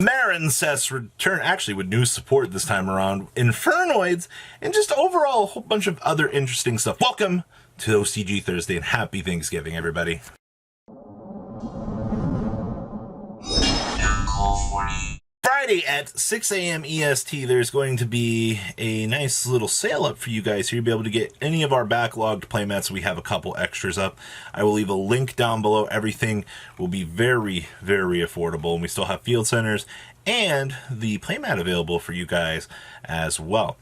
Marincess return, actually with new support this time around, Infernoids, and just overall a whole bunch of other interesting stuff. Welcome to OCG Thursday and happy Thanksgiving, everybody. Friday at 6 a.m. EST, there's going to be a nice little sale up for you guys here. You'll be able to get any of our backlogged playmats. We have a couple extras up. I will leave a link down below. Everything will be very, very affordable. And we still have field centers and the playmat available for you guys as well.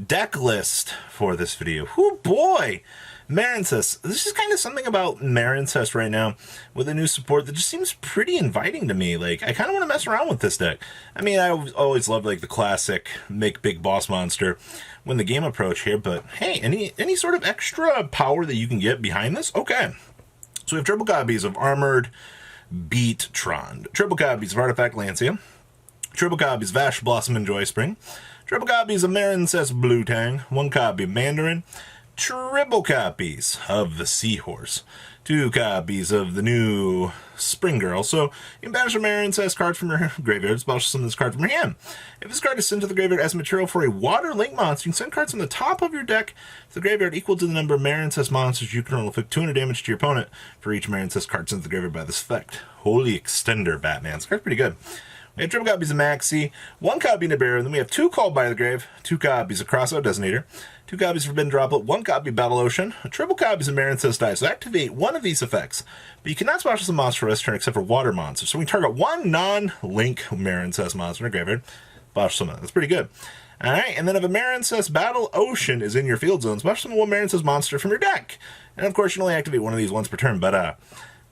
Deck list for this video. Oh boy! Marincess. This is kind of something about Marincess right now with the new support that just seems pretty inviting to me. Like, I kind of want to mess around with this deck. I mean, I always loved like the classic make big boss monster when the game approach here, but hey, any sort of extra power that you can get behind this? Okay. So we have triple copies of Armored Beat-tron, triple copies of Artifact Lancia, triple copies of Ash Blossom and Joy Spring, triple copies of Marincess Blue Tang, one copy of Mandarin, triple copies of the Seahorse, two copies of the new Spring Girl. So you can banish a Marincess card from your graveyard, banish some of this card from your hand. If this card is sent to the graveyard as material for a Water Link monster, you can send cards from the top of your deck to the graveyard equal to the number of Marincess monsters you can roll, inflict 200 damage to your opponent for each Marincess card sent to the graveyard by this effect. Holy extender, Batman. This card's pretty good. We have triple copies of Maxi, one copy of Nibiru, and then we have two Called by the Grave, two copies of Crossout Designator, two copies of Forbidden Droplet, one copy of Battle Ocean, triple copies of Marincess Dice. So activate one of these effects, but you cannot special some monster for this turn except for water monsters. So we target one non-link Marincess monster in a graveyard, special summon. That's pretty good. Alright, and then if a Marincess Battle Ocean is in your field zone, special summon one Marincess monster from your deck. And of course, you can only activate one of these once per turn, but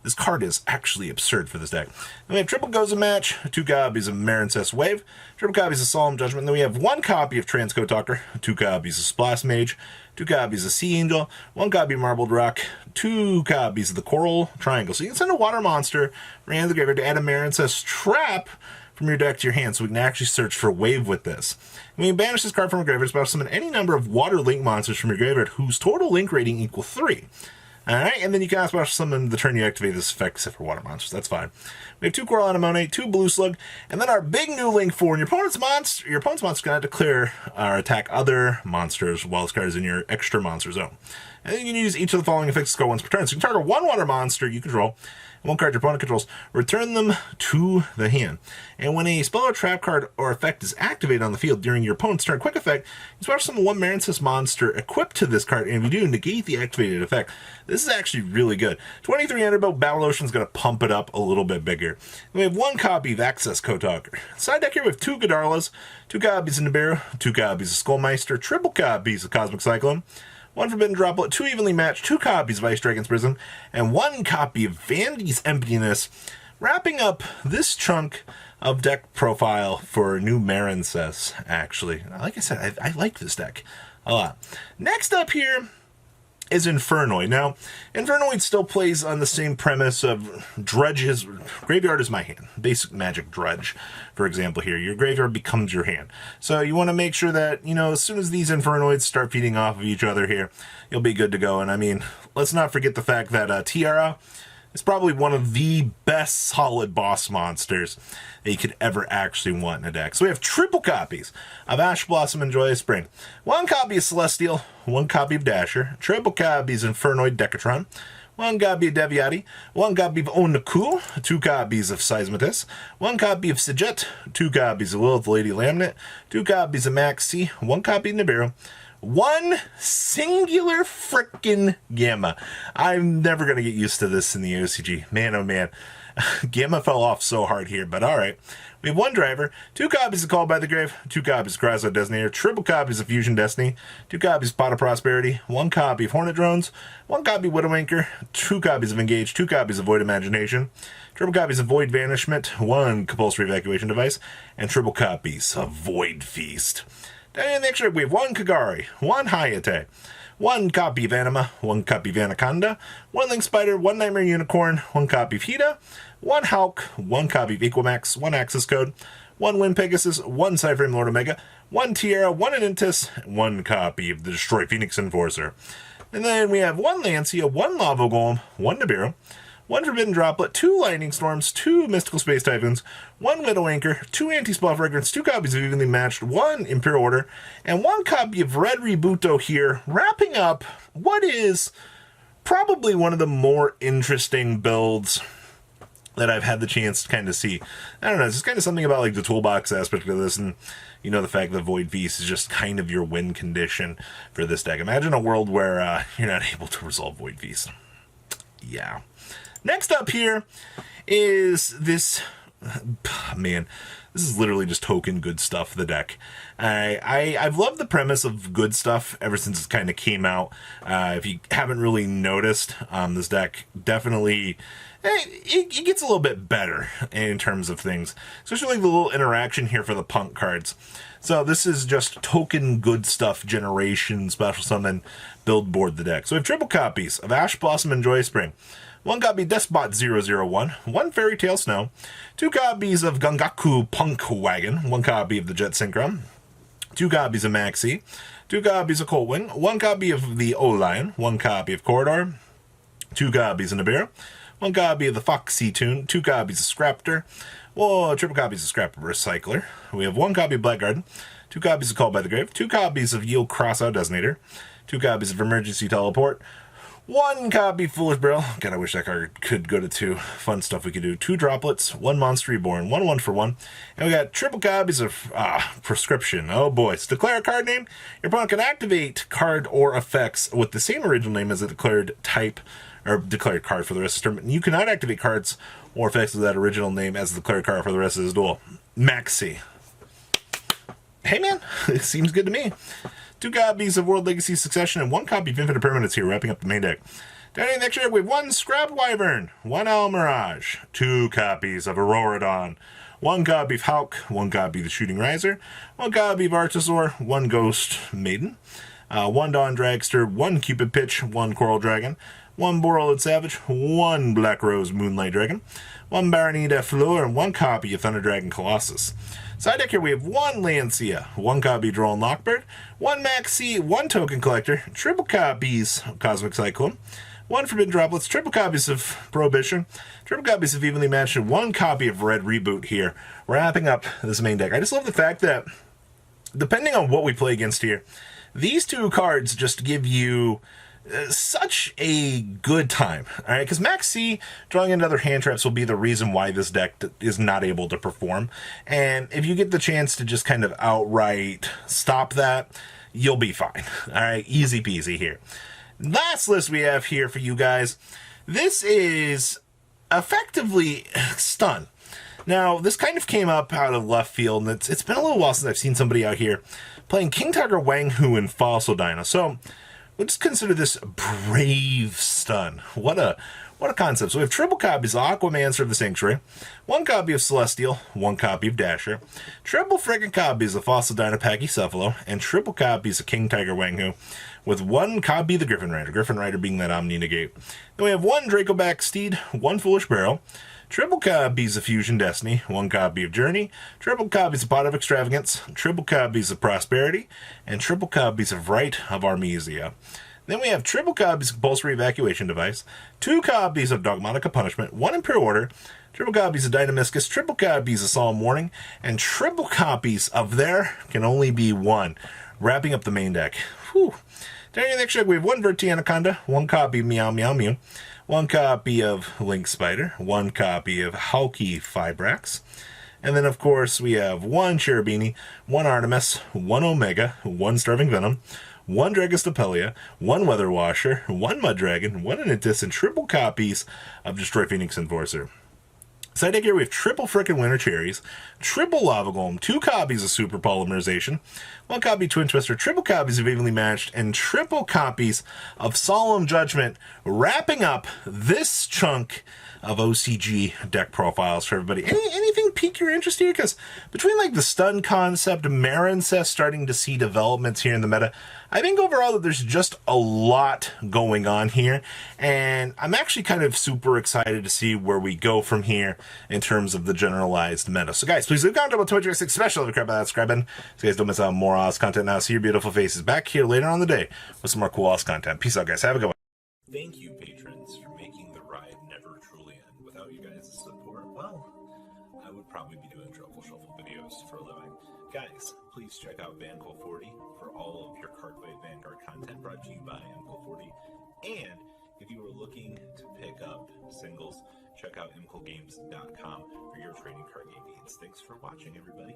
this card is actually absurd for this deck. Then we have triple Goza Match, two copies of Marincess Wave, triple copies of Solemn Judgment, and then we have one copy of Transcode Talker, two copies of Splash Mage, two copies of Sea Angel, one copy of Marbled Rock, two copies of the Coral Triangle. So you can send a water monster from your hand to the graveyard to add a Marincess Trap from your deck to your hand, so we can actually search for Wave with this. When you banish this card from your graveyard, special summon any number of water link monsters from your graveyard whose total link rating equals 3. Alright, and then you can special summon the turn you activate this effect except for water monsters. That's fine. We have two Coral Anemone, two Blue Slug, and then our big new link for your opponent's monster can declare or attack other monsters while this card is in your extra monster zone. And then you can use each of the following effects to go once per turn. So you can target one water monster you control, and one card your opponent controls, return them to the hand. And when a spell or trap card or effect is activated on the field during your opponent's turn quick effect, you special summon one Marincess monster equipped to this card, and if you do, negate the activated effect. This is actually really good. 2300, but Battle Ocean's going to pump it up a little bit bigger. And we have one copy of Access Code Talker. Side deck here we have two Godarlas, two copies of Nibiru, two copies of Skullmeister, triple copies of Cosmic Cyclone, one Forbidden Droplet, two evenly matched, two copies of Ice Dragon's Prison, and one copy of Vandy's Emptiness, wrapping up this chunk of deck profile for new Marincess, actually. Like I said, I like this deck a lot. Next up here is Infernoid. Now, Infernoid still plays on the same premise of dredges. Graveyard is my hand. Basic magic dredge, for example here. Your graveyard becomes your hand. So you want to make sure that, you know, as soon as these Infernoids start feeding off of each other here, you'll be good to go. And I mean, let's not forget the fact that Tiara is probably one of the best solid boss monsters that you could ever actually want in a deck. So we have triple copies of Ash Blossom and Joyous Spring, one copy of Celestial, one copy of Dasher, triple copies of Infernoid Decatron, one copy of Deviati, one copy of Onaku, two copies of Seismitis, one copy of Sijet, two copies of Lilith Lady Laminate, two copies of Maxi, one copy of Nibiru, one singular frickin' Gamma. I'm never going to get used to this in the OCG. Man, oh man. Gamma fell off so hard here, but alright. We have one Driver, two copies of Called by the Grave, two copies of Crossout Designator, triple copies of Fusion Destiny, two copies of Pot of Prosperity, one copy of Hornet Drones, one copy of Widowmaker, two copies of Engage, two copies of Void Imagination, triple copies of Void Banishment, one Compulsory Evacuation Device, and triple copies of Void Feast. Down in the extra, we have one Kagari, one Hayate, one copy of Anima, one copy of Anaconda, one Link Spider, one Nightmare Unicorn, one copy of Hida, one Hulk, one copy of Equimax, one Access Code, one Wind Pegasus, one Cyframe Lord Omega, one Tiara, one Anintus, one copy of the Destroy Phoenix Enforcer. And then we have one Lancia, one Lava Golem, one Nibiru, 1 Forbidden Droplet, 2 Lightning Storms, 2 Mystical Space Typhoons, 1 Widow Anchor, 2 Anti-Spell Fragrance, 2 copies of Evenly Matched, 1 Imperial Order, and 1 copy of Red Rebuto here, wrapping up what is probably one of the more interesting builds that I've had the chance to kind of see. I don't know, it's just kind of something about like the toolbox aspect of this, and you know, the fact that Void Feast is just kind of your win condition for this deck. Imagine a world where you're not able to resolve Void Feast. Yeah. Next up here is this, man, this is literally just token good stuff, the deck. I've loved the premise of good stuff ever since it kind of came out. If you haven't really noticed, this deck definitely, it gets a little bit better in terms of things, especially like the little interaction here for the punk cards. So this is just token good stuff generation, special summon, build board the deck. So we have triple copies of Ash Blossom and Joy Spring. 1 copy Despot 001, 1 Fairy Tale Snow, 2 copies of Gangaku Punk Wagon, 1 copy of the Jet Synchron, 2 copies of Maxi, 2 copies of Coldwing, 1 copy of the O-Lion, 1 copy of Corridor, 2 copies of Nibiru, 1 copy of the Foxy Tune, 2 copies of Scraptor, triple copies of Scrap Recycler. We have 1 copy of Blackguard, 2 copies of Called by the Grave, 2 copies of Yield Crossout Designator, 2 copies of Emergency Teleport, 1 copy Foolish Barrel. God, I wish that card could go to 2. Fun stuff we could do. 2 Droplets, 1 Monster Reborn, 1 1 for 1. And we got triple copies of Prescription. Oh boy. So declare a card name. Your opponent can activate card or effects with the same original name as a declared type or declared card for the rest of the tournament. You cannot activate cards or effects with that original name as a declared card for the rest of this duel. Maxi. Hey man, it seems good to me. 2 copies of World Legacy Succession and 1 copy of Infinite Permanence here, wrapping up the main deck. Down in the next deck, we have 1 Scrap Wyvern, 1 Owl Mirage, 2 copies of Auroradon, 1 copy of Hulk, 1 copy of the Shooting Riser, 1 copy of Artisaur, 1 Ghost Maiden, 1 Dawn Dragster, 1 Cupid Pitch, 1 Coral Dragon, 1 Borrelid Savage, 1 Black Rose Moonlight Dragon, 1 Baronita Fleur, and 1 copy of Thunder Dragon Colossus. Side deck here we have 1 Lancia, 1 copy of Droll and Lockbird, 1 Maxi, 1 Token Collector, triple copies of Cosmic Cyclone, 1 Forbidden Droplets, triple copies of Prohibition, triple copies of Evenly Matched, and 1 copy of Red Reboot here, wrapping up this main deck. I just love the fact that, depending on what we play against here, these 2 cards just give you such a good time, all right? Because Maxi drawing into other hand traps will be the reason why this deck is not able to perform. And if you get the chance to just kind of outright stop that, you'll be fine, all right? Easy peasy here. Last list we have here for you guys. This is effectively Stun. Now, this kind of came up out of left field, and it's been a little while since I've seen somebody out here playing King Tiger Wang Hu and Fossil Dino. So we'll just consider this brave stun. What a concept. So we have triple copies of Aquamancer of the Sanctuary, 1 copy of Celestial, 1 copy of Dasher, triple freaking copies of Fossil Dino Pachycephalo, and triple copies of King Tiger Wang Hu, with 1 copy of the Griffin Rider. Griffin Rider being that Omni Negate. Then we have 1 Dracoback Steed, 1 Foolish Barrel, triple copies of Fusion Destiny, 1 copy of Journey, triple copies of Pot of Extravagance, triple copies of Prosperity, and triple copies of Rite of Armesia. Then we have triple copies of Compulsory Evacuation Device, 2 copies of Dogmatica Punishment, 1 Imperial Order, triple copies of Dynamiscus, triple copies of Solemn Warning, and triple copies of There Can Only Be One, wrapping up the main deck. Whew. Down in the next deck, we have 1 Verti Anaconda, 1 copy of Meow Meow Mew, 1 copy of Link Spider, 1 copy of Hauki Fibrax, and then of course we have 1 Cherubini, 1 Artemis, 1 Omega, 1 Starving Venom, 1 Dragostapelia, 1 Weather Washer, 1 Mud Dragon, 1 Anitis, and triple copies of Destroy Phoenix Enforcer. Side deck here we have triple frickin' Winter Cherries, triple Lava Golem, 2 copies of Super Polymerization, 1 copy of Twin Twister, triple copies of Evenly Matched, and triple copies of Solemn Judgment, wrapping up this chunk of OCG deck profiles for everybody. Anything pique your interest here? Because between like the stun concept, Marincess starting to see developments here in the meta, I think overall that there's just a lot going on here, and I'm actually kind of super excited to see where we go from here in terms of the generalized meta. So guys, please leave a comment about Twitch 6 special. Crap about that subscribing, so you guys don't miss out on more Oz content. Now see your beautiful faces back here later on the day with some more cool Oz content. Peace out, guys. Have a good one. Thank you, patrons, for making the ride never truly for a living. Guys, please check out VanCool40 for all of your Cardfight Vanguard content brought to you by MCool40. And if you are looking to pick up singles, check out mcoolgames.com for your trading card game needs. Thanks for watching, everybody.